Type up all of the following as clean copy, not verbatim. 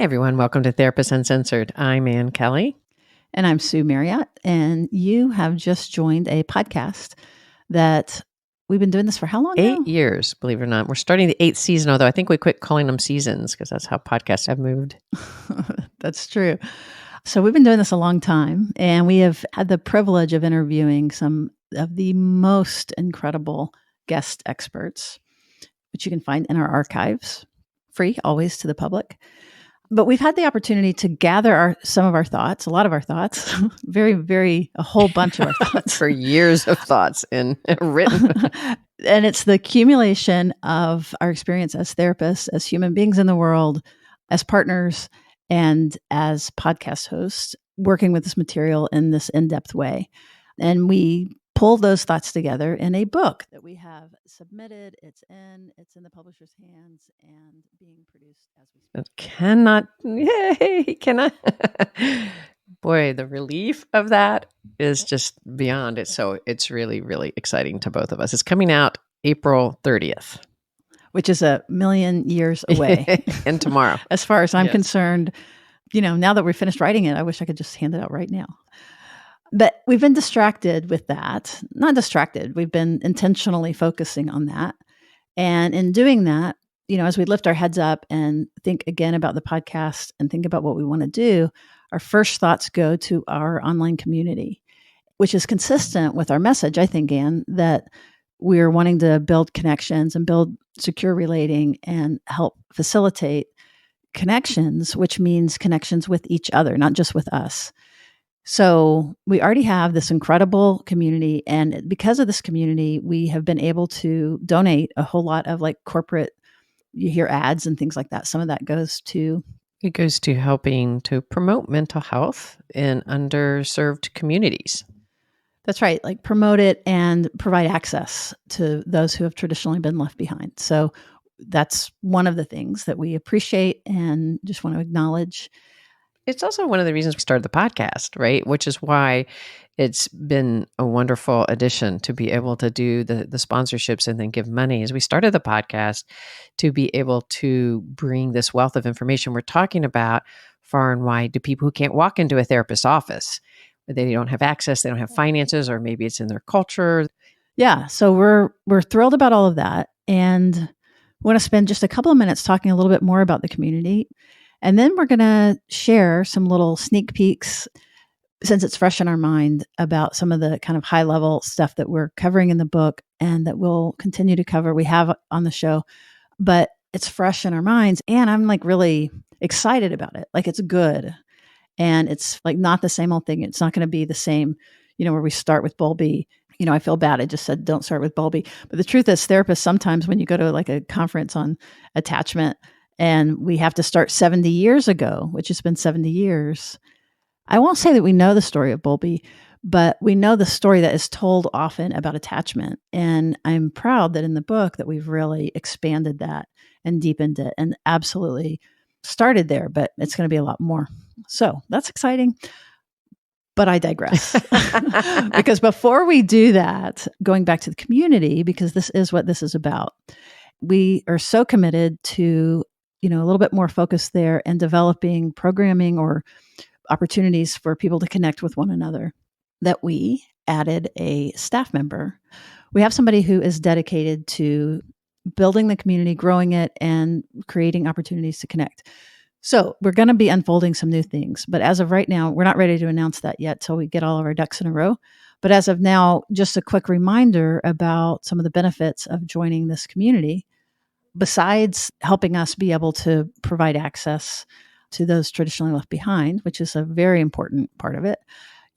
Hey everyone, welcome to Therapist Uncensored. I'm Ann Kelly. And I'm Sue Marriott, and you have just joined a podcast that we've been doing this for how long now? 8 years, believe it or not. We're starting the 8th season, although I think we quit calling them seasons because that's how podcasts have moved. That's true. So we've been doing this a long time, and we have had the privilege of interviewing some of the most incredible guest experts, which you can find in our archives, free always to the public. But we've had the opportunity to gather some of our thoughts, a lot of our thoughts, a whole bunch of our thoughts. For years of thoughts in written. And it's the accumulation of our experience as therapists, as human beings in the world, as partners, and as podcast hosts, working with this material in this in-depth way. And we pull those thoughts together in a book that we have submitted. It's in the publisher's hands and being produced as we speak. Cannot. Boy, the relief of that is just beyond it. So it's really, really exciting to both of us. It's coming out April 30th. Which is a million years away. And tomorrow. As far as I'm concerned, now that we're finished writing it, I wish I could just hand it out right now. But we've been distracted with that. Not distracted. We've been intentionally focusing on that. And in doing that, as we lift our heads up and think again about the podcast and think about what we want to do, our first thoughts go to our online community, which is consistent with our message, I think, Ann, that we're wanting to build connections and build secure relating and help facilitate connections, which means connections with each other, not just with us. So we already have this incredible community. And because of this community, we have been able to donate a whole lot of corporate, you hear ads and things like that. Some of that goes to... It goes to helping to promote mental health in underserved communities. That's right. Promote it and provide access to those who have traditionally been left behind. So that's one of the things that we appreciate and just want to acknowledge. It's also one of the reasons we started the podcast, right? Which is why it's been a wonderful addition to be able to do the sponsorships and then give money. As we started the podcast to be able to bring this wealth of information we're talking about far and wide to people who can't walk into a therapist's office. They don't have access, they don't have finances, or maybe it's in their culture. Yeah, so we're thrilled about all of that, and want to spend just a couple of minutes talking a little bit more about the community. And then we're going to share some little sneak peeks, since it's fresh in our mind, about some of the kind of high level stuff that we're covering in the book and that we'll continue to cover. We have on the show, but it's fresh in our minds. And I'm really excited about it. It's good. And it's not the same old thing. It's not going to be the same, where we start with Bowlby. I feel bad. I just said, don't start with Bowlby. But the truth is, therapists, sometimes when you go to a conference on attachment, and we have to start 70 years ago, which has been 70 years. I won't say that we know the story of Bowlby, but we know the story that is told often about attachment. And I'm proud that in the book that we've really expanded that and deepened it and absolutely started there, but it's going to be a lot more. So that's exciting. But I digress. Because before we do that, going back to the community, because this is what this is about, we are so committed to a little bit more focus there and developing programming or opportunities for people to connect with one another, that we added a staff member. We have somebody who is dedicated to building the community, growing it, and creating opportunities to connect. So we're going to be unfolding some new things, but as of right now, we're not ready to announce that yet till we get all of our ducks in a row. But as of now, just a quick reminder about some of the benefits of joining this community. Besides helping us be able to provide access to those traditionally left behind, which is a very important part of it.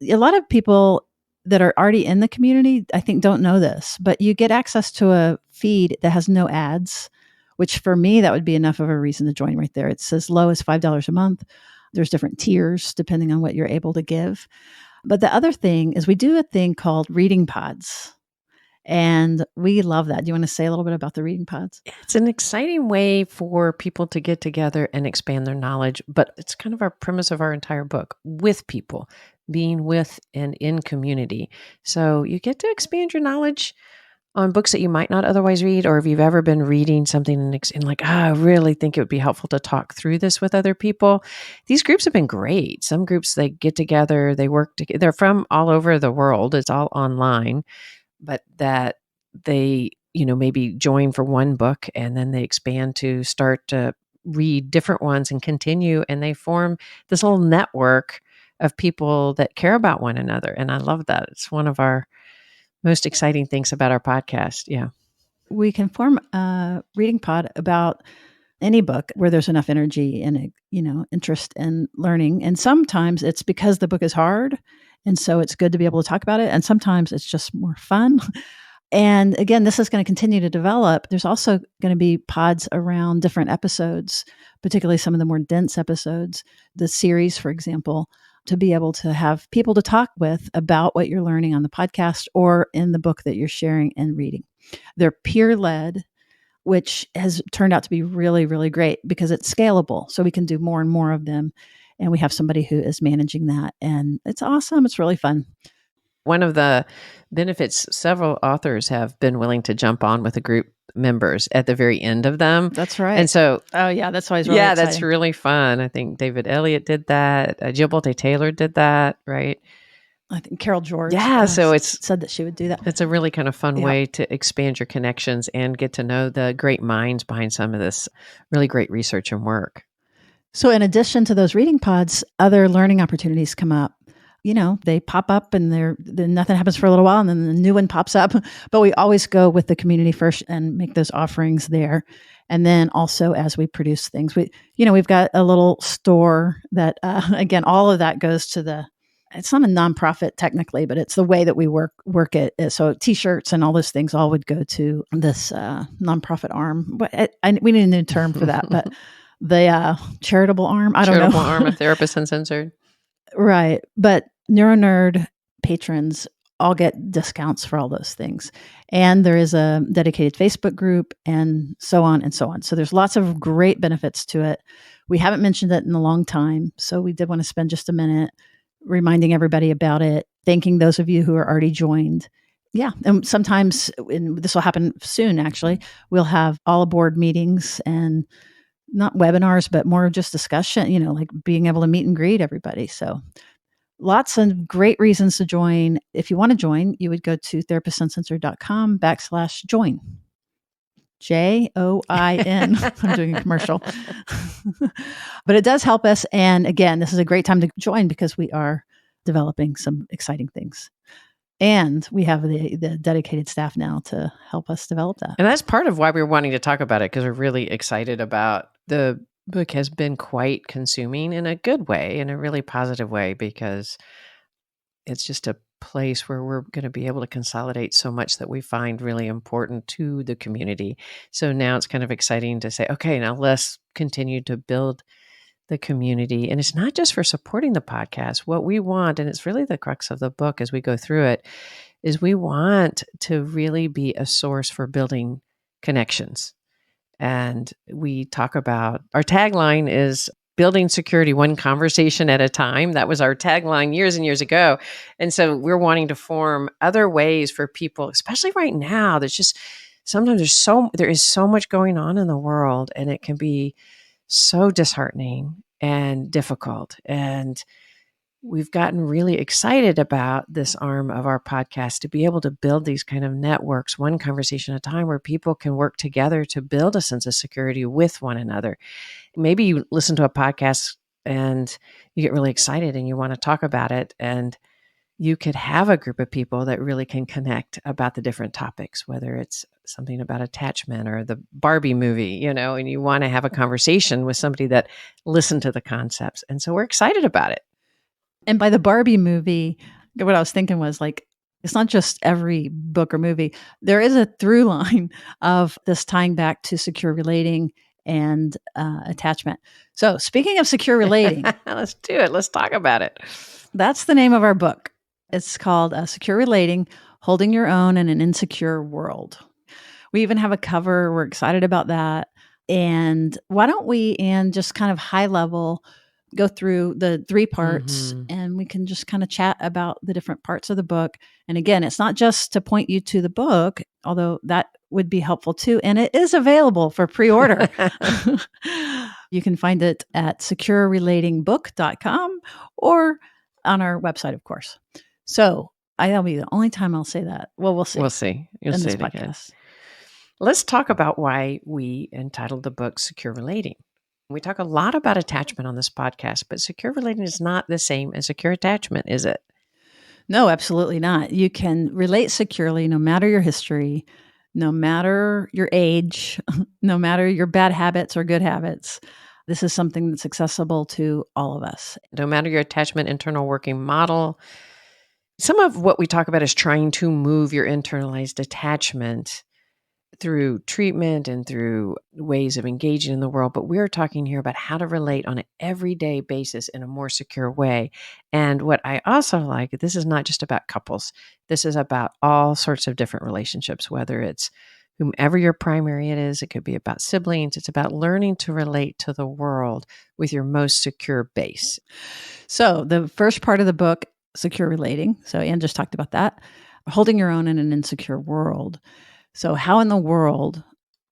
A lot of people that are already in the community, I think, don't know this, but you get access to a feed that has no ads, which for me, that would be enough of a reason to join right there. It's as low as $5 a month. There's different tiers depending on what you're able to give. But the other thing is we do a thing called reading pods. And we love that. Do you want to say a little bit about the reading pods? It's an exciting way for people to get together and expand their knowledge, but it's kind of our premise of our entire book, with people, being with and in community. So you get to expand your knowledge on books that you might not otherwise read, or if you've ever been reading something and like, I really think it would be helpful to talk through this with other people. These groups have been great. Some groups, they get together, they work together. They're from all over the world. It's all online, but that they, maybe join for one book and then they expand to start to read different ones and continue. And they form this little network of people that care about one another. And I love that. It's one of our most exciting things about our podcast. Yeah. We can form a reading pod about any book where there's enough energy and, interest in learning. And sometimes it's because the book is hard. And so it's good to be able to talk about it. And sometimes it's just more fun. And again, this is going to continue to develop. There's also going to be pods around different episodes, particularly some of the more dense episodes, the series, for example, to be able to have people to talk with about what you're learning on the podcast or in the book that you're sharing and reading. They're peer-led, which has turned out to be really, really great because it's scalable. So we can do more and more of them. And we have somebody who is managing that. And it's awesome. It's really fun. One of the benefits, several authors have been willing to jump on with the group members at the very end of them. That's right. And so, oh yeah, that's always really exciting. That's really fun. I think David Elliott did that. Jill Bolte Taylor did that, right? I think Carol George so said that she would do that. It's a really kind of fun way to expand your connections and get to know the great minds behind some of this really great research and work. So in addition to those reading pods, other learning opportunities come up. They pop up and then nothing happens for a little while and then the new one pops up. But we always go with the community first and make those offerings there. And then also as we produce things, we've got a little store that, again, all of that goes to it's not a nonprofit technically, but it's the way that we work it. So T-shirts and all those things all would go to this nonprofit arm. But we need a new term for that. But the charitable arm, I don't know. Charitable arm of Therapists Uncensored. Right. But Neuronerd patrons all get discounts for all those things. And there is a dedicated Facebook group and so on and so on. So there's lots of great benefits to it. We haven't mentioned it in a long time. So we did want to spend just a minute reminding everybody about it, thanking those of you who are already joined. Yeah. And sometimes, and this will happen soon, actually, we'll have all aboard meetings and not webinars, but more just discussion, like being able to meet and greet everybody. So lots of great reasons to join. If you want to join, you would go to therapistuncensored.com/join. JOIN. I'm doing a commercial. But it does help us. And again, this is a great time to join because we are developing some exciting things. And we have the dedicated staff now to help us develop that. And that's part of why we're wanting to talk about it, because we're really excited about the book. Has been quite consuming in a good way, in a really positive way, because it's just a place where we're going to be able to consolidate so much that we find really important to the community. So now it's kind of exciting to say, okay, now let's continue to build the community. And it's not just for supporting the podcast. What we want, and it's really the crux of the book as we go through it, is we want to really be a source for building connections. And we talk about, our tagline is building security one conversation at a time. That was our tagline years and years ago. And so we're wanting to form other ways for people, especially right now. There's just, sometimes there is so much going on in the world, and it can be so disheartening and difficult. And we've gotten really excited about this arm of our podcast to be able to build these kind of networks, one conversation at a time, where people can work together to build a sense of security with one another. Maybe you listen to a podcast and you get really excited and you want to talk about it, and you could have a group of people that really can connect about the different topics, whether it's something about attachment or the Barbie movie, and you want to have a conversation with somebody that listened to the concepts. And so we're excited about it. And by the Barbie movie, what I was thinking was like, it's not just every book or movie. There is a through line of this tying back to secure relating and attachment. So speaking of secure relating, let's do it. Let's talk about it. That's the name of our book. It's called Secure Relating, Holding Your Own in an Insecure World. We even have a cover. We're excited about that. And why don't we, Anne, just kind of high level, go through the 3 parts, Mhm. and we can just kind of chat about the different parts of the book. And again, it's not just to point you to the book, although that would be helpful too. And it is available for pre-order. You can find it at securerelatingbook.com or on our website, of course. So that'll be the only time I'll say that. Well, we'll We'll see see. You'll in say this it again. podcast. Let's talk about why we entitled the book Secure Relating. We talk a lot about attachment on this podcast, but secure relating is not the same as secure attachment, is it? No, absolutely not. You can relate securely no matter your history, no matter your age, no matter your bad habits or good habits. This is something that's accessible to all of us. No matter your attachment internal working model. Some of what we talk about is trying to move your internalized attachment through treatment and through ways of engaging in the world. But we're talking here about how to relate on an everyday basis in a more secure way. And what I also like, this is not just about couples. This is about all sorts of different relationships, whether it's whomever your primary it is, it could be about siblings. It's about learning to relate to the world with your most secure base. So, the first part of the book, Secure Relating. So, Anne just talked about that. Holding your own in an insecure world. So, how in the world,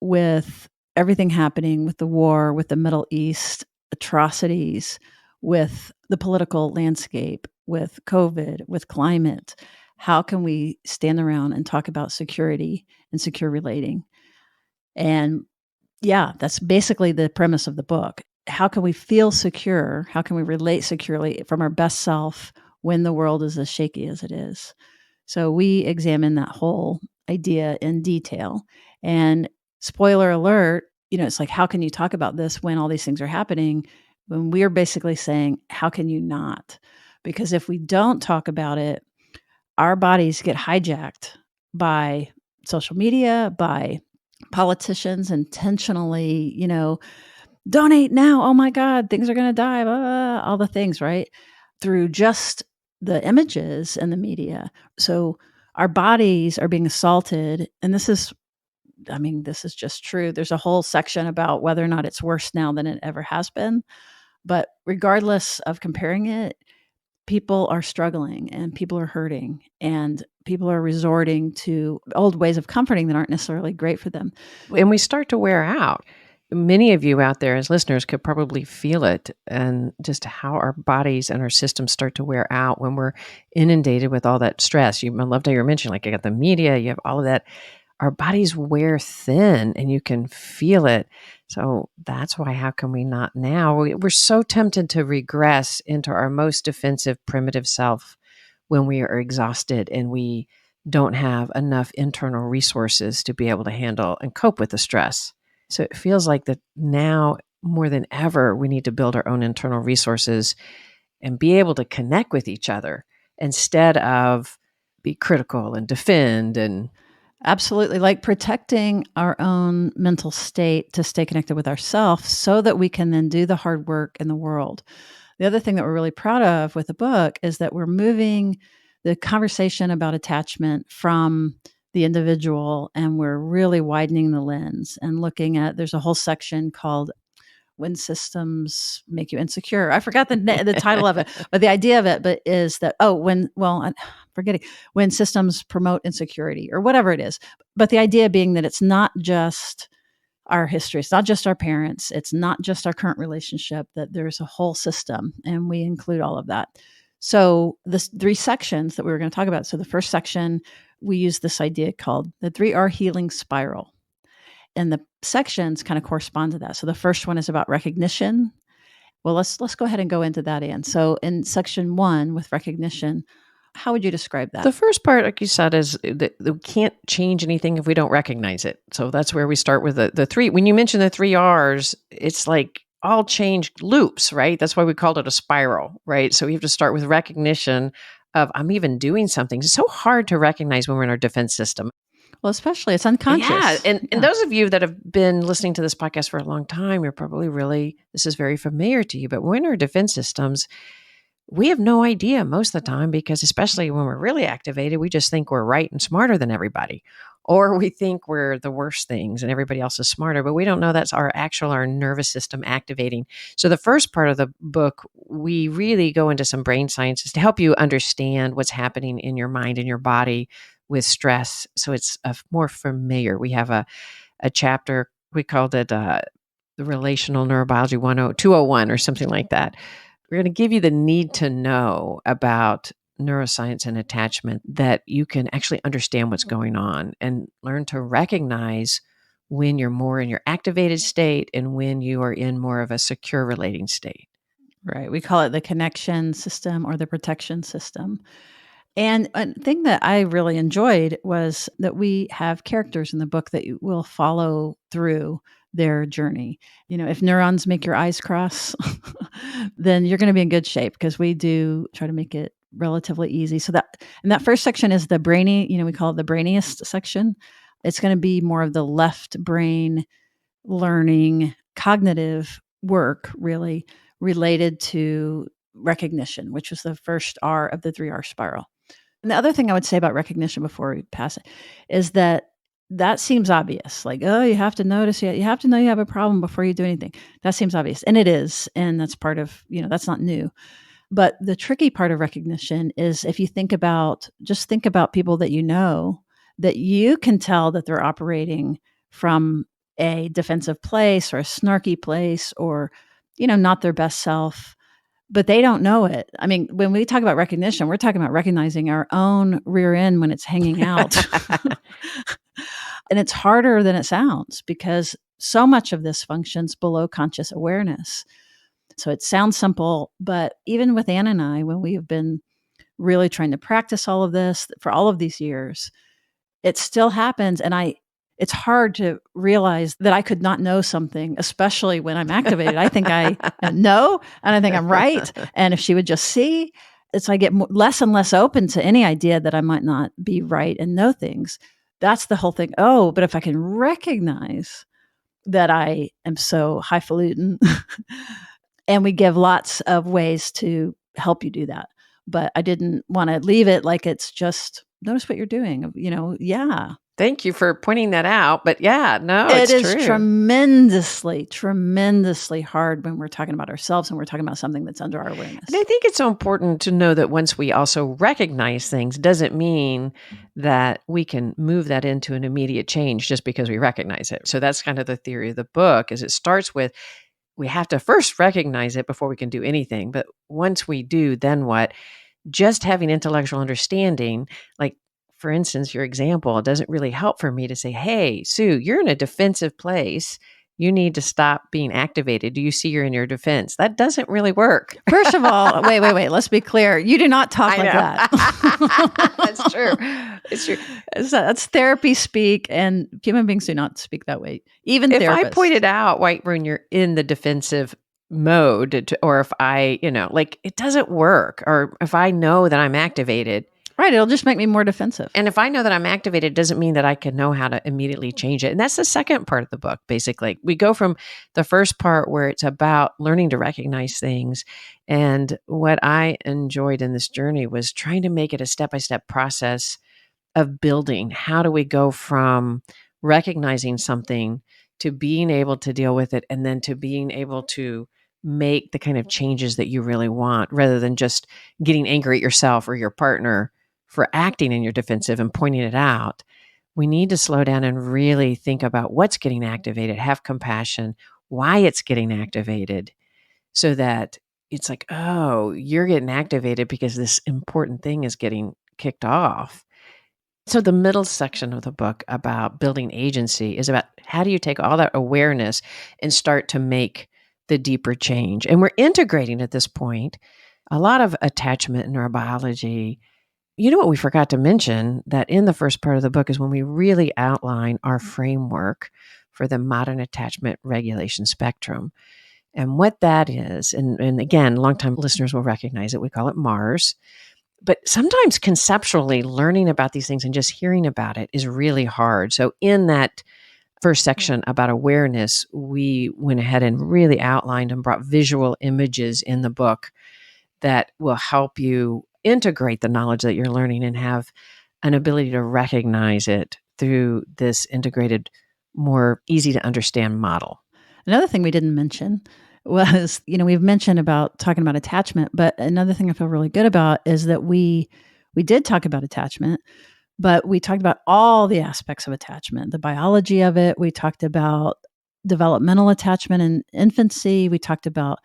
with everything happening with the war, with the Middle East atrocities, with the political landscape, with COVID, with climate, how can we stand around and talk about security and secure relating? And yeah, that's basically the premise of the book. How can we feel secure? How can we relate securely from our best self when the world is as shaky as it is? So we examine that whole idea in detail. And spoiler alert, it's like, how can you talk about this when all these things are happening? When we're basically saying, how can you not? Because if we don't talk about it, our bodies get hijacked by social media, by politicians intentionally, donate now. Oh my God, things are going to die. All the things, right? Through just the images and the media. So our bodies are being assaulted. And this is just true. There's a whole section about whether or not it's worse now than it ever has been. But regardless of comparing it, people are struggling and people are hurting and people are resorting to old ways of comforting that aren't necessarily great for them. And we start to wear out. Many of you out there as listeners could probably feel it, and just how our bodies and our systems start to wear out when we're inundated with all that stress. I loved how you were mentioning, like, you got the media, you have all of that. Our bodies wear thin and you can feel it. So that's why, how can we not now? We're so tempted to regress into our most defensive, primitive self when we are exhausted and we don't have enough internal resources to be able to handle and cope with the stress. So it feels like that now more than ever, we need to build our own internal resources and be able to connect with each other instead of be critical and defend. And Absolutely. Like protecting our own mental state to stay connected with ourselves so that we can then do the hard work in the world. The other thing that we're really proud of with the book is that we're moving the conversation about attachment from the individual, and we're really widening the lens and looking at, there's a whole section called When Systems Make You Insecure. I forgot the title of it, but the idea of it is that, I'm forgetting, when systems promote insecurity or whatever it is. But the idea being that it's not just our history, it's not just our parents, it's not just our current relationship, that there's a whole system, and we include all of that. So the 3 sections that we were going to talk about. So the first section, we use this idea called the 3R healing spiral. And the sections kind of correspond to that. So the first one is about recognition. Well, let's go ahead and go into that, Anne. So in section 1 with recognition, how would you describe that? the first part, like you said, is that we can't change anything if we don't recognize it. So that's where we start with the 3. When you mention the 3 R's, it's like all change loops, right? That's why we called it a spiral, right? So we have to start with recognition of, I'm even doing something. It's so hard to recognize when we're in our defense system. Well, especially it's unconscious. Yeah. And those of you that have been listening to this podcast for a long time, you're probably this is very familiar to you. But when our defense systems, we have no idea most of the time, because especially when we're really activated, we just think we're right and smarter than everybody. Or we think we're the worst things and everybody else is smarter, but we don't know that's our nervous system activating. So the first part of the book, we really go into some brain sciences to help you understand what's happening in your mind and your body with stress. So it's more familiar. We have a chapter, we called it the Relational Neurobiology 201 or something like that. We're going to give you the need to know about neuroscience and attachment, that you can actually understand what's going on and learn to recognize when you're more in your activated state and when you are in more of a secure relating state. Right. We call it the connection system or the protection system. And a thing that I really enjoyed was that we have characters in the book that you will follow through their journey. If neurons make your eyes cross, then you're going to be in good shape, because we do try to make it relatively easy. And that first section is the brainy, we call it the brainiest section. It's going to be more of the left brain learning, cognitive work, really related to recognition, which was the first R of the 3R spiral. And the other thing I would say about recognition before we pass it is that seems obvious. Like, oh, you have to notice, you have to know you have a problem before you do anything. That seems obvious. And it is. And that's part of, that's not new. But the tricky part of recognition is, if you think about people that that you can tell that they're operating from a defensive place or a snarky place, or, not their best self, but they don't know it. I mean, when we talk about recognition, we're talking about recognizing our own rear end when it's hanging out. And it's harder than it sounds, because so much of this functions below conscious awareness. So it sounds simple, but even with Ann and I, when we have been really trying to practice all of this for all of these years, it still happens. And it's hard to realize that I could not know something, especially when I'm activated. I think I know, and I think I'm right. And if she would just see, I get less and less open to any idea that I might not be right and know things. That's the whole thing. Oh, but if I can recognize that I am so highfalutin, and we give lots of ways to help you do that. But I didn't want to leave it like it's just notice what you're doing. Yeah. Thank you for pointing that out. But yeah, no, it's true. It is true. tremendously hard when we're talking about ourselves and we're talking about something that's under our awareness. And I think it's so important to know that once we also recognize things, doesn't mean that we can move that into an immediate change just because we recognize it. So that's kind of the theory of the book, is it starts with, we have to first recognize it before we can do anything. But once we do, then what? Just having intellectual understanding, like, for instance, your example, it doesn't really help for me to say, hey, Sue, you're in a defensive place. You need to stop being activated. Do you see you're in your defense? That doesn't really work. First of all, wait. Let's be clear. You do not talk like that. That's true. It's true. That's therapy speak, and human beings do not speak that way. Even if therapists. I pointed out when you're in the defensive mode, or if I, it doesn't work, or if I know that I'm activated. Right. It'll just make me more defensive. And if I know that I'm activated, it doesn't mean that I can know how to immediately change it. And that's the second part of the book, basically. We go from the first part where it's about learning to recognize things. And what I enjoyed in this journey was trying to make it a step-by-step process of building. How do we go from recognizing something to being able to deal with it, and then to being able to make the kind of changes that you really want, rather than just getting angry at yourself or your partner for acting in your defensive and pointing it out. We need to slow down and really think about what's getting activated, have compassion, why it's getting activated, so that it's like, oh, you're getting activated because this important thing is getting kicked off. So the middle section of the book about building agency is about how do you take all that awareness and start to make the deeper change. And we're integrating at this point a lot of attachment in neurobiology. You know what we forgot to mention, that in the first part of the book is when we really outline our framework for the modern attachment regulation spectrum. And what that is, and again, longtime listeners will recognize it, we call it MARS. But sometimes conceptually learning about these things and just hearing about it is really hard. So in that first section about awareness, we went ahead and really outlined and brought visual images in the book that will help you integrate the knowledge that you're learning and have an ability to recognize it through this integrated, more easy to understand model. Another thing we didn't mention was, we've mentioned about talking about attachment, but another thing I feel really good about is that we did talk about attachment, but we talked about all the aspects of attachment, the biology of it. We talked about developmental attachment in infancy. We talked about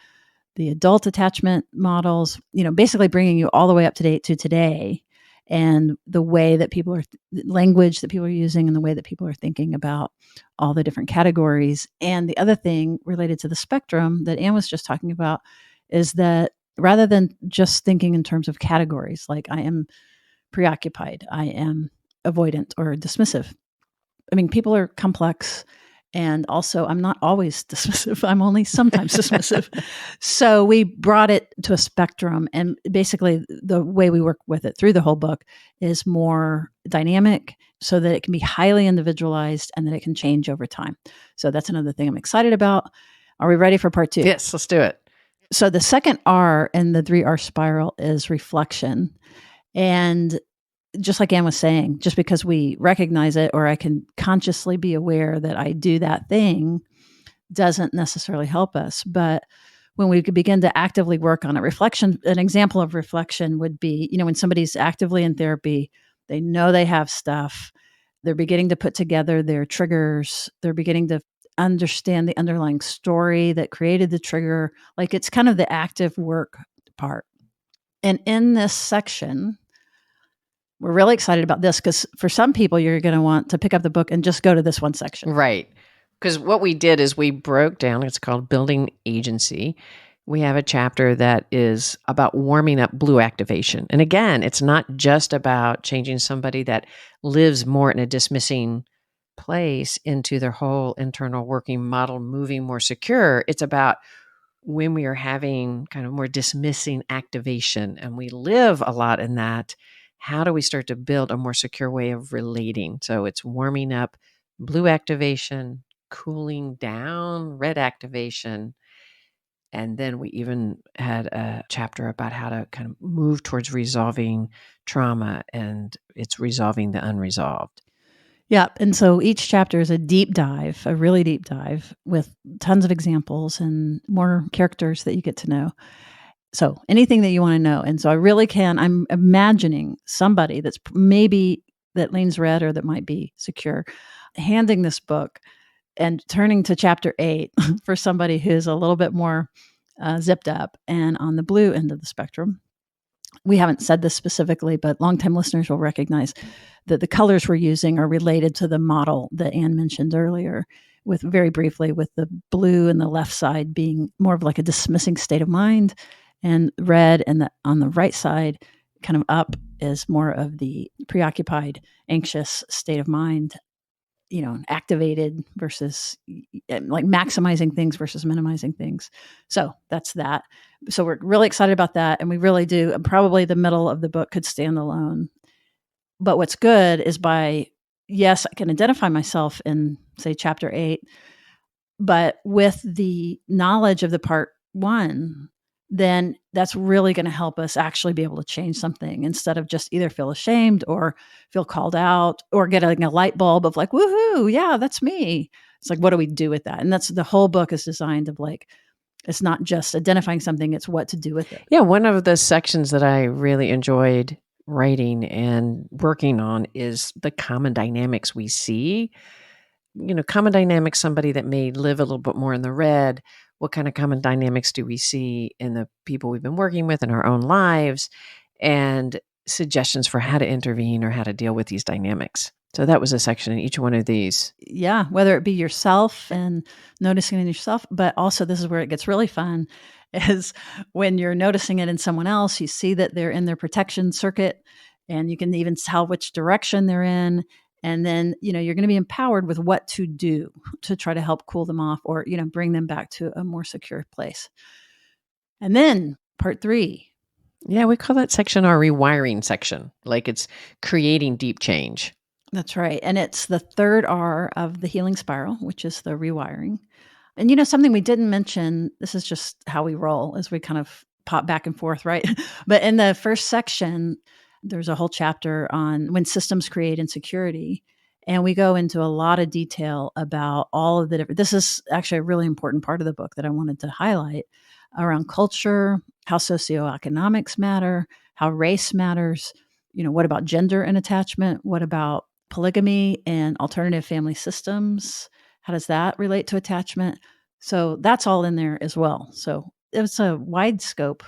the adult attachment models, basically bringing you all the way up to date to today, and the way that language that people are using, and the way that people are thinking about all the different categories. And the other thing related to the spectrum that Anne was just talking about is that rather than just thinking in terms of categories, like I am preoccupied, I am avoidant or dismissive. I mean, people are complex. And also, I'm not always dismissive. I'm only sometimes dismissive. So we brought it to a spectrum. And basically, the way we work with it through the whole book is more dynamic so that it can be highly individualized and that it can change over time. So that's another thing I'm excited about. Are we ready for part 2? Yes, let's do it. So the second R in the 3R spiral is reflection. And just like Anne was saying, just because we recognize it or I can consciously be aware that I do that thing doesn't necessarily help us. But when we could begin to actively work on it, reflection, an example of reflection would be, when somebody's actively in therapy, they know they have stuff, they're beginning to put together their triggers, they're beginning to understand the underlying story that created the trigger. Like it's kind of the active work part. And in this section, we're really excited about this because for some people, you're going to want to pick up the book and just go to this one section. Right. Because what we did is we broke down, it's called Building Agency. We have a chapter that is about warming up blue activation. And again, it's not just about changing somebody that lives more in a dismissing place into their whole internal working model, moving more secure. It's about when we are having kind of more dismissing activation and we live a lot in that, how do we start to build a more secure way of relating? So it's warming up blue activation, cooling down red activation. And then we even had a chapter about how to kind of move towards resolving trauma, and it's resolving the unresolved. Yeah. And so each chapter is a deep dive, a really deep dive with tons of examples and more characters that you get to know. So anything that you want to know. And so I'm imagining somebody that's maybe that leans red or that might be secure, handing this book and turning to chapter 8 for somebody who's a little bit more zipped up and on the blue end of the spectrum. We haven't said this specifically, but longtime listeners will recognize that the colors we're using are related to the model that Anne mentioned earlier, with very briefly with the blue and the left side being more of like a dismissing state of mind, and red and on the right side, kind of up, is more of the preoccupied, anxious state of mind, activated versus like maximizing things versus minimizing things. So that's that. So we're really excited about that. And we really do. And probably the middle of the book could stand alone. But what's good is yes, I can identify myself in, say, chapter 8, but with the knowledge of the part 1, then that's really going to help us actually be able to change something instead of just either feel ashamed or feel called out or getting a light bulb of like, woohoo, yeah, that's me. It's like, what do we do with that? And that's the whole book is designed of like, it's not just identifying something, it's what to do with it. Yeah, one of the sections that I really enjoyed writing and working on is the common dynamics we see. Common dynamics, somebody that may live a little bit more in the red, what kind of common dynamics do we see in the people we've been working with in our own lives, and suggestions for how to intervene or how to deal with these dynamics. So that was a section in each one of these. Yeah, whether it be yourself and noticing it in yourself, but also this is where it gets really fun, is when you're noticing it in someone else, you see that they're in their protection circuit and you can even tell which direction they're in. And then, you're going to be empowered with what to do to try to help cool them off or, bring them back to a more secure place. And then part 3. Yeah, we call that section our rewiring section. Like it's creating deep change. That's right. And it's the third R of the healing spiral, which is the rewiring. And something we didn't mention, this is just how we roll as we kind of pop back and forth, right? But in the first section, there's a whole chapter on when systems create insecurity. And we go into a lot of detail about all of the different, this is actually a really important part of the book that I wanted to highlight around culture, how socioeconomics matter, how race matters, what about gender and attachment? What about polygamy and alternative family systems? How does that relate to attachment? So that's all in there as well. So it was a wide scope,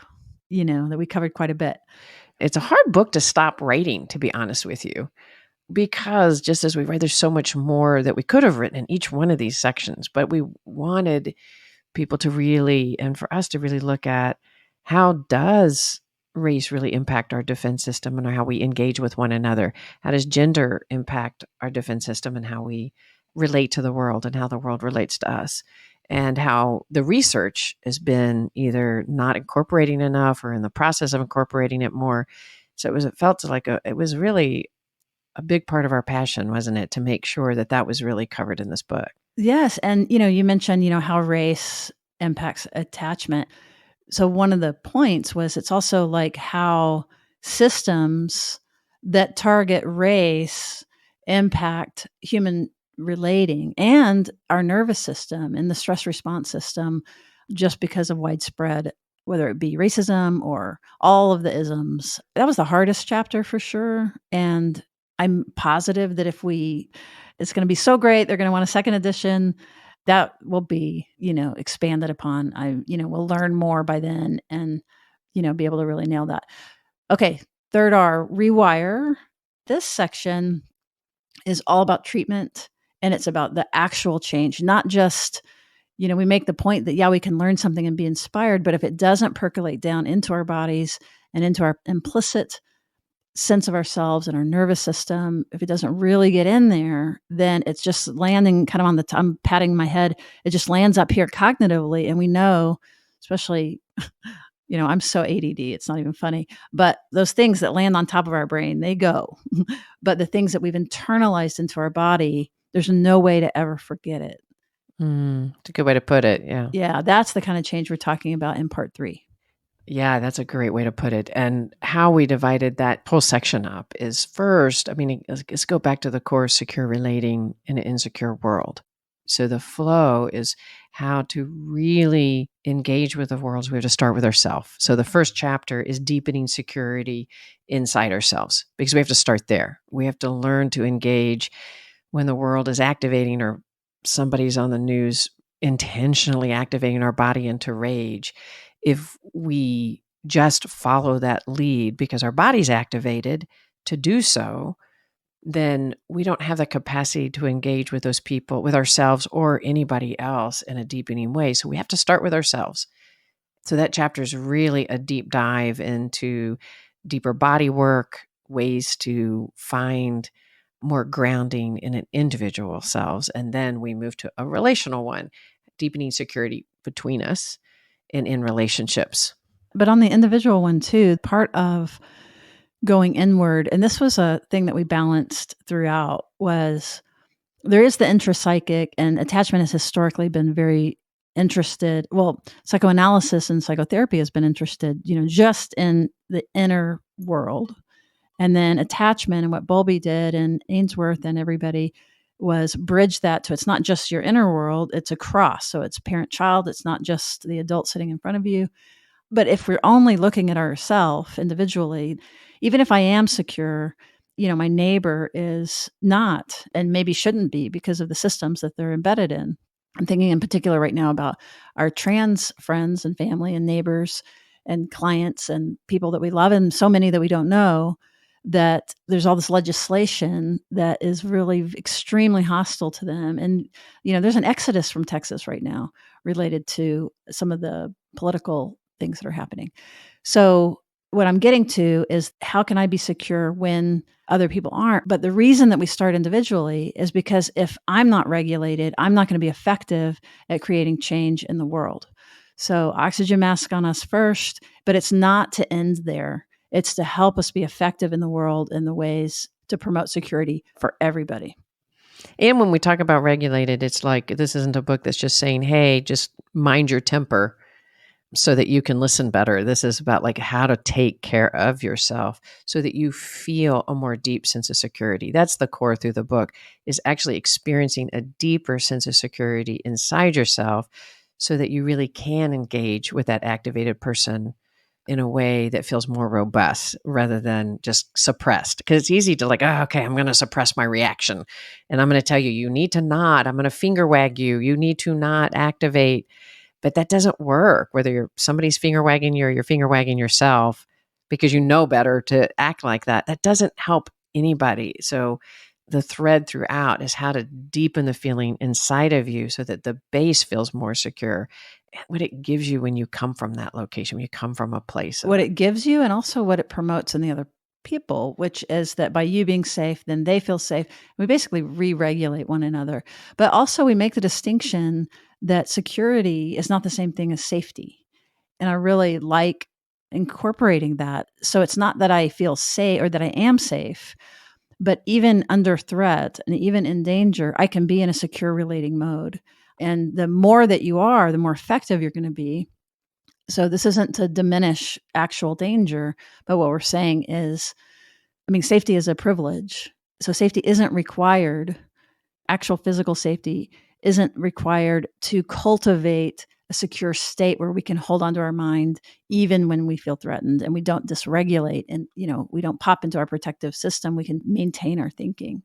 that we covered quite a bit. It's a hard book to stop writing, to be honest with you, because just as we write, there's so much more that we could have written in each one of these sections, but we wanted people to really, and for us to really look at how does race really impact our defense system and how we engage with one another? How does gender impact our defense system and how we relate to the world and how the world relates to us? And how the research has been either not incorporating enough or in the process of incorporating it more. So it felt like it was really a big part of our passion, wasn't it, to make sure that that was really covered in this book. Yes. And, you mentioned, how race impacts attachment. So one of the points was it's also like how systems that target race impact human relating and our nervous system and the stress response system just because of widespread, whether it be racism or all of the isms. That was the hardest chapter for sure. And I'm positive that it's going to be so great. They're going to want a second edition that will be, expanded upon. We'll learn more by then and, be able to really nail that. Okay. Third R, rewire. This section is all about treatment and it's about the actual change, not just, we make the point that, yeah, we can learn something and be inspired, but if it doesn't percolate down into our bodies and into our implicit sense of ourselves and our nervous system, if it doesn't really get in there, then it's just landing kind of on I'm patting my head. It just lands up here cognitively. And we know, especially, I'm so ADD, it's not even funny, but those things that land on top of our brain, they go. But the things that we've internalized into our body, there's no way to ever forget it. It's a good way to put it. Yeah. Yeah. That's the kind of change we're talking about in part 3. Yeah, that's a great way to put it. And how we divided that whole section up is first, let's go back to the core secure relating in an insecure world. So the flow is how to really engage with the world. We have to start with ourselves. So the first chapter is deepening security inside ourselves because we have to start there. We have to learn to engage when the world is activating or somebody's on the news intentionally activating our body into rage. If we just follow that lead because our body's activated to do so, then we don't have the capacity to engage with those people, with ourselves or anybody else in a deepening way. So we have to start with ourselves. So that chapter is really a deep dive into deeper body work, ways to find more grounding in an individual selves. And then we move to a relational one, deepening security between us and in relationships. But on the individual one too, part of going inward, and this was a thing that we balanced throughout, was there is the intrapsychic, and attachment has historically been very interested. Well, psychoanalysis and psychotherapy has been interested, just in the inner world. And then attachment and what Bowlby did and Ainsworth and everybody was bridge that to it's not just your inner world, it's across. So it's parent child, it's not just the adult sitting in front of you. But if we're only looking at ourselves individually, even if I am secure, my neighbor is not and maybe shouldn't be because of the systems that they're embedded in. I'm thinking in particular right now about our trans friends and family and neighbors and clients and people that we love and so many that we don't know, that there's all this legislation that is really extremely hostile to them. And, there's an exodus from Texas right now related to some of the political things that are happening. So what I'm getting to is how can I be secure when other people aren't? But the reason that we start individually is because if I'm not regulated, I'm not going to be effective at creating change in the world. So oxygen mask on us first, but it's not to end there. It's to help us be effective in the world in the ways to promote security for everybody. And when we talk about regulated, it's like this isn't a book that's just saying, hey, just mind your temper. so that you can listen better. This is about like how to take care of yourself so that you feel a more deep sense of security. That's the core through the book, is actually experiencing a deeper sense of security inside yourself so that you really can engage with that activated person in a way that feels more robust rather than just suppressed. Because it's easy to like, oh, okay, I'm going to suppress my reaction. And I'm going to tell you, you need to not. I'm going to finger wag you. You need to not activate. But that doesn't work, whether somebody's finger wagging you or you're finger wagging yourself because you know better to act like that. That doesn't help anybody. So the thread throughout is how to deepen the feeling inside of you so that the base feels more secure. And what it gives you when you come from that location, when you come from a place of What it gives you and also what it promotes in the other people, which is that by you being safe, then they feel safe. We basically re-regulate one another. But also we make the distinction that security is not the same thing as safety. And I really like incorporating that. So it's not that I feel safe or that I am safe, but even under threat and even in danger, I can be in a secure relating mode. And the more that you are, the more effective you're going to be. So this isn't to diminish actual danger, but what we're saying is, I mean, safety is a privilege. So safety isn't required. Actual physical safety isn't required to cultivate a secure state where we can hold onto our mind even when we feel threatened and we don't dysregulate and, we don't pop into our protective system. We can maintain our thinking.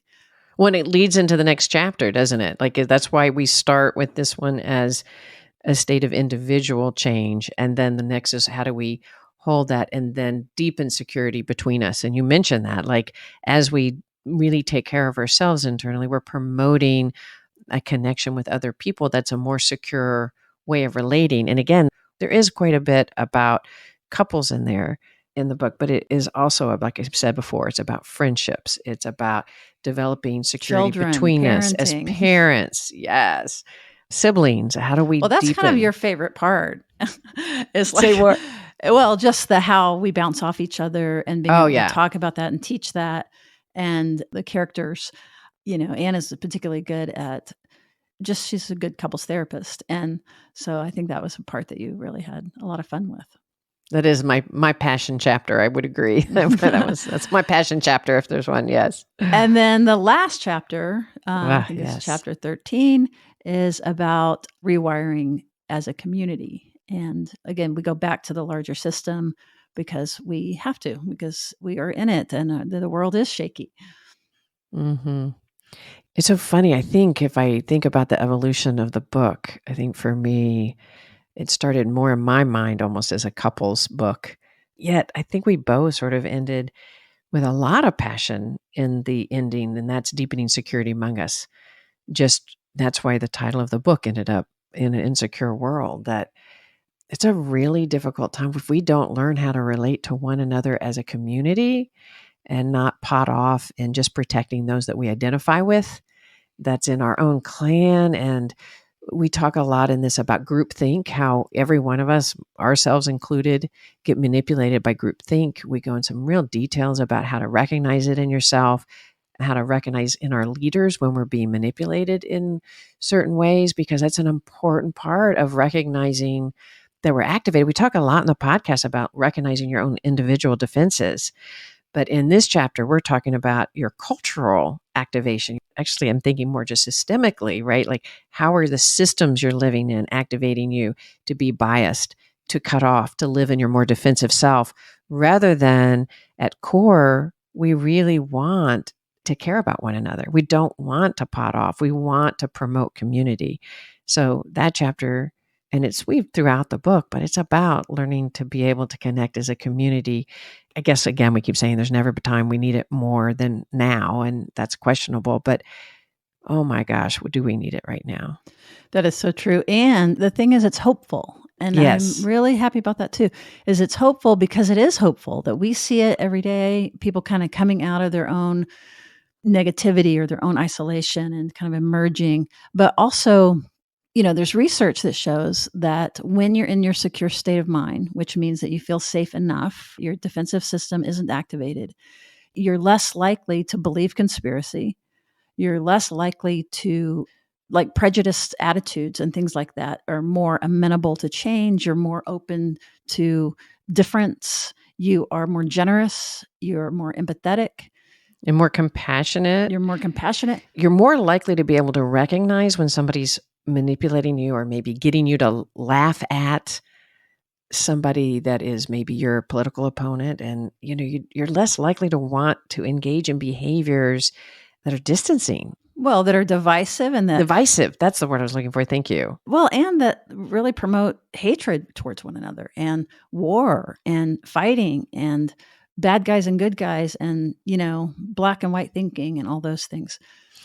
when it leads into the next chapter, doesn't it? Like that's why we start with this one as a state of individual change. And then the next is how do we hold that and then deepen security between us? And you mentioned that, like, as we really take care of ourselves internally, we're promoting a connection with other people that's a more secure way of relating. And again, there is quite a bit about couples in there in the book, but it is also, like I said before, it's about friendships. It's about developing security Children, between us as parenting. parents. Yes. Siblings. How do we Well, that's kind of deepen? your favorite part. It's Say like, what? well, just the how we bounce off each other and being Oh, able to yeah. talk about that and teach that. And the characters, Anna's particularly good at she's a good couples therapist. And so I think that was a part that you really had a lot of fun with. That is my passion chapter. I would agree. That's my passion chapter if there's one. Yes. And then the last chapter, I Ah, think it's yes. chapter 13, is about rewiring as a community. And again, we go back to the larger system because we have to, because we are in it and the world is shaky. Mm-hmm. It's so funny. I think if I think about the evolution of the book, I think for me, it started more in my mind almost as a couple's book. Yet I think we both sort of ended with a lot of passion in the ending, and that's deepening security among us. Just that's why the title of the book ended up in an insecure world. That it's a really difficult time if we don't learn how to relate to one another as a community and not pot off and just protecting those that we identify with. That's in our own clan. And we talk a lot in this about groupthink, how every one of us, ourselves included, get manipulated by groupthink. We go in some real details about how to recognize it in yourself, how to recognize in our leaders when we're being manipulated in certain ways, because that's an important part of recognizing that we're activated. We talk a lot in the podcast about recognizing your own individual defenses. But in this chapter, we're talking about your cultural activation. Actually, I'm thinking more just systemically, right? Like, how are the systems you're living in activating you to be biased, to cut off, to live in your more defensive self, rather than at core, we really want to care about one another. We don't want to pot off. We want to promote community. So that chapter, and it's weaved throughout the book, but it's about learning to be able to connect as a community. I guess, again, we keep saying there's never a time we need it more than now, and that's questionable. But oh my gosh, do we need it right now? That is so true. And the thing is, it's hopeful. And I'm Yes. really happy about that too, is it's hopeful because it is hopeful that we see it every day, people kind of coming out of their own negativity or their own isolation and kind of emerging. But also, there's research that shows that when you're in your secure state of mind, which means that you feel safe enough, your defensive system isn't activated, you're less likely to believe conspiracy. You're less likely to like prejudiced attitudes and things like that are more amenable to change. You're more open to difference. You are more generous. You're more empathetic. And more compassionate. You're more compassionate. You're more likely to be able to recognize when somebody's manipulating you or maybe getting you to laugh at somebody that is maybe your political opponent. And, you're less likely to want to engage in behaviors that are distancing. Well, that are divisive and that Divisive. That's the word I was looking for. Thank you. well, and that really promote hatred towards one another and war and fighting and bad guys and good guys and, black and white thinking and all those things.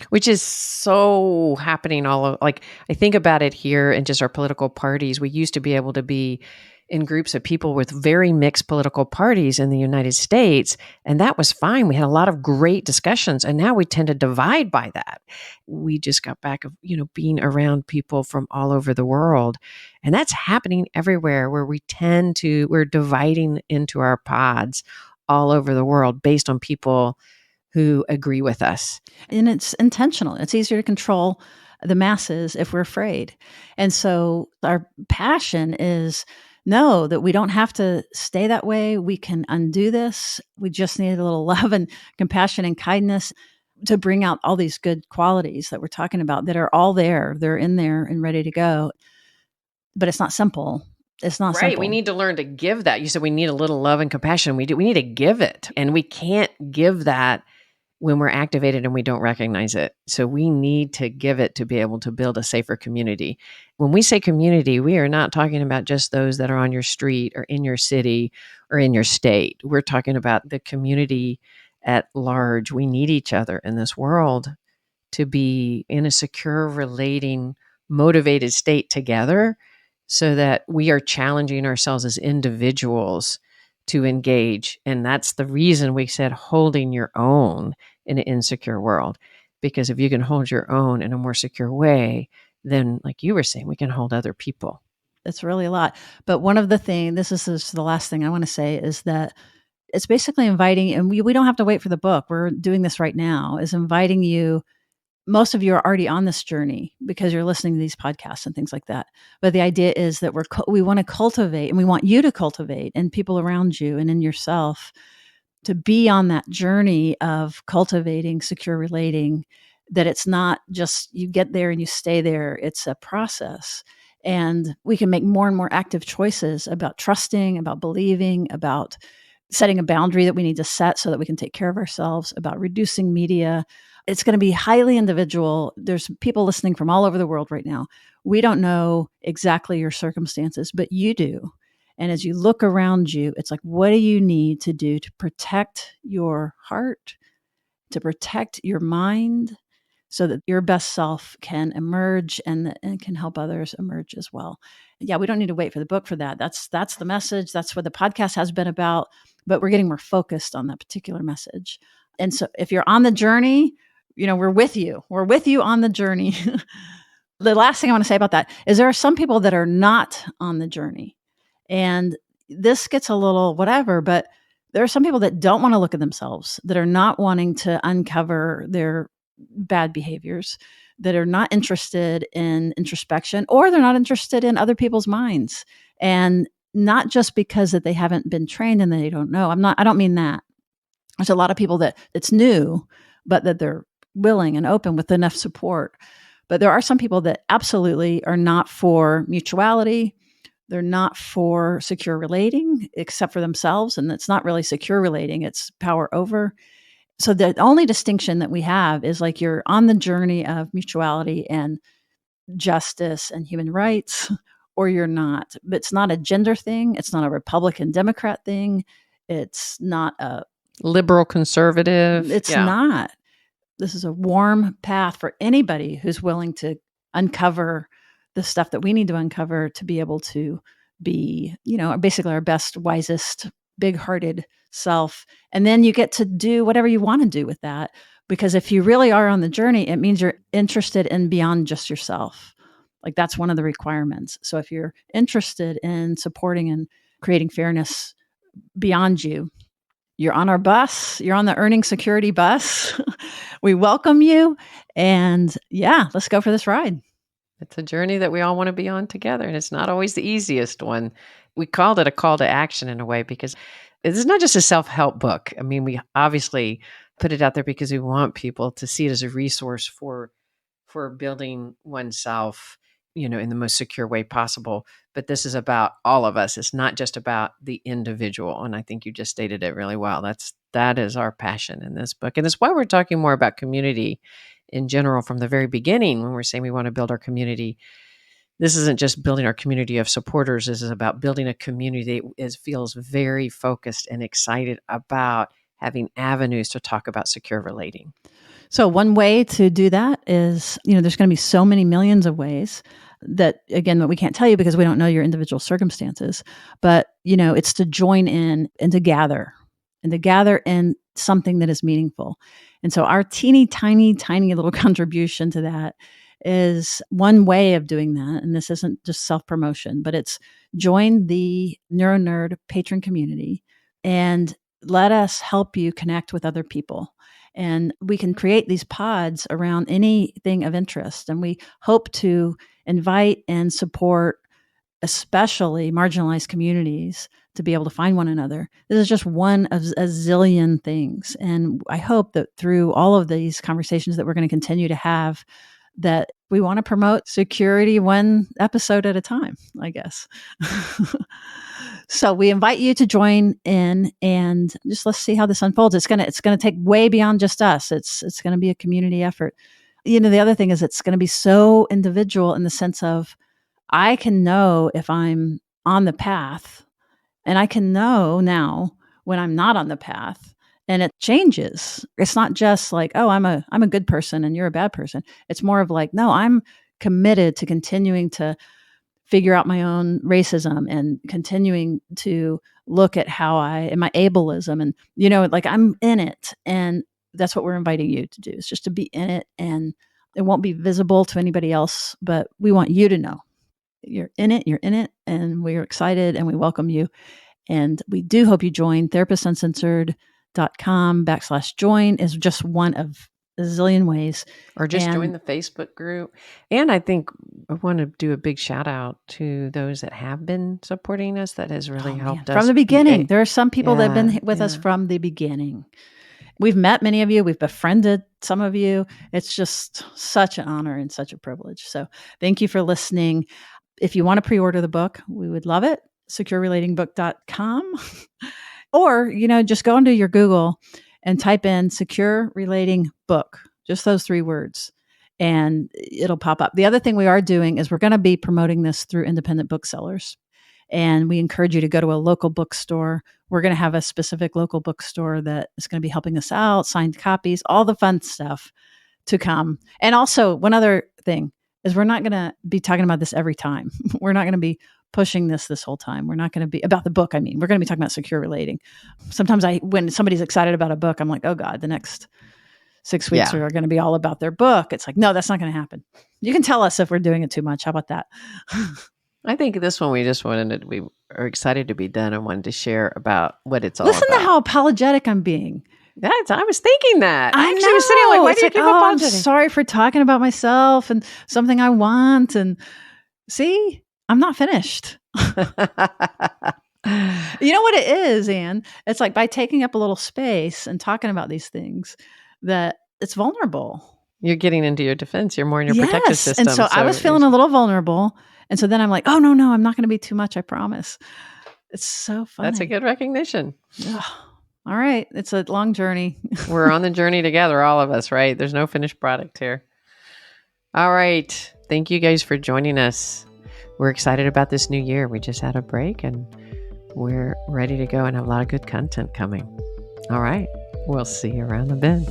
Which is so happening like, I think about it here in just our political parties. We used to be able to be in groups of people with very mixed political parties in the United States, and that was fine. We had a lot of great discussions, and now we tend to divide by that. We just got back of, being around people from all over the world, and that's happening everywhere where we're dividing into our pods all over the world based on people who agree with us. And it's intentional. It's easier to control the masses if we're afraid. And so our passion is know that we don't have to stay that way. We can undo this. We just need a little love and compassion and kindness to bring out all these good qualities that we're talking about that are all there. They're in there and ready to go. But it's not simple. It's not right. simple. We need to learn to give that. You said we need a little love and compassion. We need to give it. And we can't give that when we're activated and we don't recognize it. So we need to give it to be able to build a safer community. When we say community, we are not talking about just those that are on your street or in your city or in your state. We're talking about the community at large. We need each other in this world to be in a secure, relating, motivated state together so that we are challenging ourselves as individuals to engage. And that's the reason we said holding your own in an insecure world. Because if you can hold your own in a more secure way, then, like you were saying, we can hold other people. It's really a lot. But one of the things, this is the last thing I want to say, is that it's basically inviting, and we don't have to wait for the book. We're doing this right now, is inviting you. Most of you are already on this journey because you're listening to these podcasts and things like that. But the idea is that we want to cultivate, and we want you to cultivate, and people around you and in yourself to be on that journey of cultivating secure relating, that it's not just you get there and you stay there. It's a process. And we can make more and more active choices about trusting, about believing, about setting a boundary that we need to set so that we can take care of ourselves, about reducing media. It's going to be highly individual. There's people listening from all over the world right now. We don't know exactly your circumstances, but you do. And as you look around you, it's like, what do you need to do to protect your heart, to protect your mind, so that your best self can emerge and can help others emerge as well. Yeah, we don't need to wait for the book for that. That's the message. That's what the podcast has been about, but we're getting more focused on that particular message. And so if you're on the journey, we're with you. We're with you on the journey. The last thing I want to say about that is there are some people that are not on the journey. And this gets a little whatever, but there are some people that don't want to look at themselves, that are not wanting to uncover their bad behaviors, that are not interested in introspection, or they're not interested in other people's minds. And not just because that they haven't been trained and they don't know. I don't mean that. There's a lot of people that it's new, but that they're willing and open with enough support. But there are some people that absolutely are not for mutuality. They're not for secure relating, except for themselves. And it's not really secure relating, it's power over. So the only distinction that we have is like you're on the journey of mutuality and justice and human rights, or you're not. But it's not a gender thing. It's not a Republican Democrat thing. It's not a liberal conservative. It's not. This is a warm path for anybody who's willing to uncover the stuff that we need to uncover to be able to be, basically our best, wisest, big-hearted self. And then you get to do whatever you want to do with that. Because if you really are on the journey, it means you're interested in beyond just yourself. Like that's one of the requirements. So if you're interested in supporting and creating fairness beyond you, you're on our bus. You're on the Earning Security bus. We welcome you. And yeah, let's go for this ride. It's a journey that we all want to be on together, and it's not always the easiest one. We called it a call to action in a way because this is not just a self-help book. I mean, we obviously put it out there because we want people to see it as a resource for building oneself, in the most secure way possible. But this is about all of us. It's not just about the individual. And I think you just stated it really well. That is our passion in this book. And that's why we're talking more about community in general from the very beginning when we're saying we want to build our community. This isn't just building our community of supporters. This is about building a community that feels very focused and excited about having avenues to talk about secure relating. So one way to do that is, there's going to be so many millions of ways that, again, we can't tell you because we don't know your individual circumstances, but, it's to join in and to gather in something that is meaningful. And so our teeny, tiny, tiny little contribution to that is one way of doing that. And this isn't just self-promotion, but it's join the Neuronerd patron community and let us help you connect with other people. And we can create these pods around anything of interest. And we hope to invite and support especially marginalized communities to be able to find one another. This is just one of a zillion things. And I hope that through all of these conversations that we're going to continue to have, that we want to promote security one episode at a time, I guess. So we invite you to join in and just let's see how this unfolds. It's going to take way beyond just us. It's going to be a community effort. The other thing is it's going to be so individual in the sense of I can know if I'm on the path, and I can know now when I'm not on the path, and it changes. It's not just like, oh, I'm a good person and you're a bad person. It's more of like, no, I'm committed to continuing to figure out my own racism and continuing to look at my ableism and, like I'm in it. And that's what we're inviting you to do, is just to be in it, and it won't be visible to anybody else, but we want you to know you're in it, and we're excited and we welcome you. And we do hope you join. TherapistUncensored.com/join is just one of a zillion ways. Or just join the Facebook group. And I think I want to do a big shout out to those that have been supporting us. That has really helped us. From the beginning. There are some people that have been with us from the beginning. We've met many of you. We've befriended some of you. It's just such an honor and such a privilege. So thank you for listening. If you want to pre-order the book, we would love it. SecureRelatingBook.com. Or, just go into your Google and type in Secure Relating Book, just those 3 words, and it'll pop up. The other thing we are doing is we're going to be promoting this through independent booksellers. And we encourage you to go to a local bookstore. We're going to have a specific local bookstore that is going to be helping us out, signed copies, all the fun stuff to come. And also, one other thing is we're not going to be talking about this every time. We're not going to be pushing this whole time. We're not going to be about the book. We're going to be talking about secure relating. Sometimes when somebody's excited about a book, I'm like, oh God, the next 6 weeks are going to be all about their book. It's like, no, that's not going to happen. You can tell us if we're doing it too much. How about that? I think this one, we are excited to be done and wanted to share about what it's all about. Listen to how apologetic I'm being. I was thinking that. I actually was sitting like, why do you keep apologizing? I'm sorry for talking about myself and something I want. And see, I'm not finished. You know what it is, Anne? It's like by taking up a little space and talking about these things that it's vulnerable. You're getting into your defense. You're more in your protective system. And so I was feeling a little vulnerable. And so then I'm like, oh, no, I'm not going to be too much. I promise. It's so funny. That's a good recognition. All right. It's a long journey. We're on the journey together, all of us, right? There's no finished product here. All right. Thank you guys for joining us. We're excited about this new year. We just had a break and we're ready to go and have a lot of good content coming. All right. We'll see you around the bend.